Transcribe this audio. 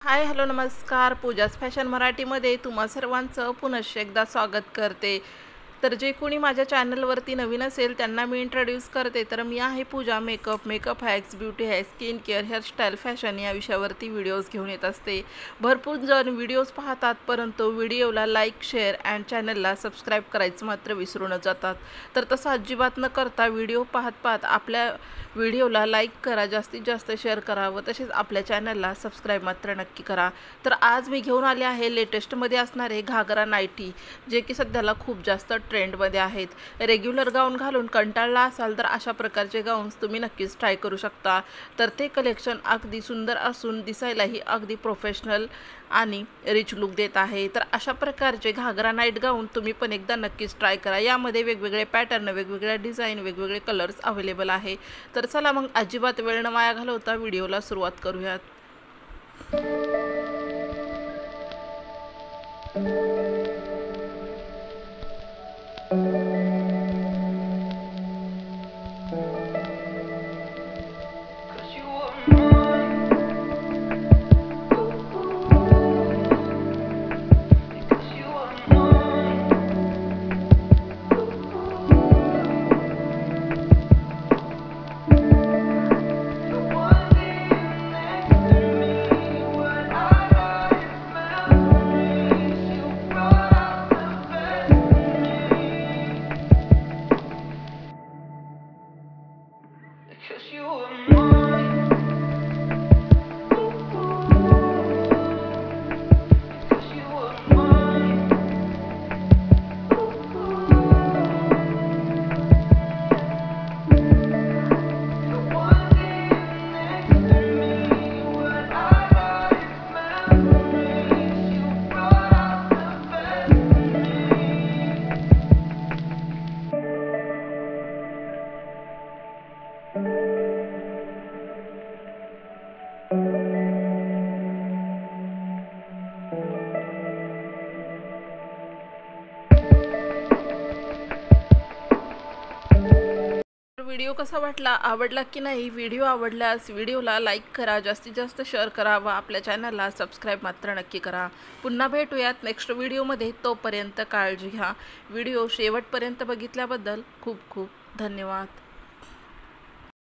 Hi hello नमस्कार, पूजाच fashion मराठीमध्ये तुम्हा सर्वांचं पुनश्च एकदा स्वागत करते। तर जे कोणी माझ्या चॅनलवरती नवीन असेल त्यांना मी इंट्रोड्यूस करते। तर मी आहे Pooja. Makeup hacks, beauty hacks, skin care, hairstyle, fashion या विषयावरती व्हिडिओज घेऊन येत असते। भरपूर जण व्हिडिओज पाहतात परंतु व्हिडिओला लाईक, शेअर अँड चॅनलला सबस्क्राईब करायचं मात्र विसरून जातात। तर तसं अजिबात न करता व्हिडिओ पाहत आपल्या व्हिडिओला लाईक करा, जास्तीत जास्त शेअर करा व तसेच आपल्या चॅनलला सबस्क्राईब मात्र नक्की करा। तर आज मी घेऊन आले आहे लेटेस्टमध्ये असणारे घागरा नाईटी, जे की सध्याला खूप जास्त ट्रेंडमध्ये आहेत। रेग्युलर गाऊन घालून कंटाळला असाल तर अशा प्रकारचे गाऊन्स तुम्ही नक्कीच ट्राय करू शकता। तर ते कलेक्शन अगदी सुंदर असून दिसायलाही अगदी प्रोफेशनल आणि रिच लुक देत आहे। तर अशा प्रकारचे घागरा नाईट गाऊन तुम्ही पण एकदा नक्कीच ट्राय करा। यामध्ये वेगवेगळे पॅटर्न, वेगवेगळ्या डिझाईन, वेगवेगळे कलर्स अवेलेबल आहे। तर चला मग अजिबात वेळ न वाया घालवता व्हिडिओला सुरुवात करूयात। व्हिडिओ कसा वाटला, आवडला की नाही? व्हिडिओ आवडल्यास व्हिडिओला लाईक करा, जास्तीत जास्त शेअर करा व आपल्या चॅनलला सबस्क्राईब मात्र नक्की करा। पुन्हा भेटूयात नेक्स्ट व्हिडिओमध्ये। तोपर्यंत काळजी घ्या। व्हिडिओ शेवटपर्यंत बघितल्याबद्दल खूप खूप धन्यवाद।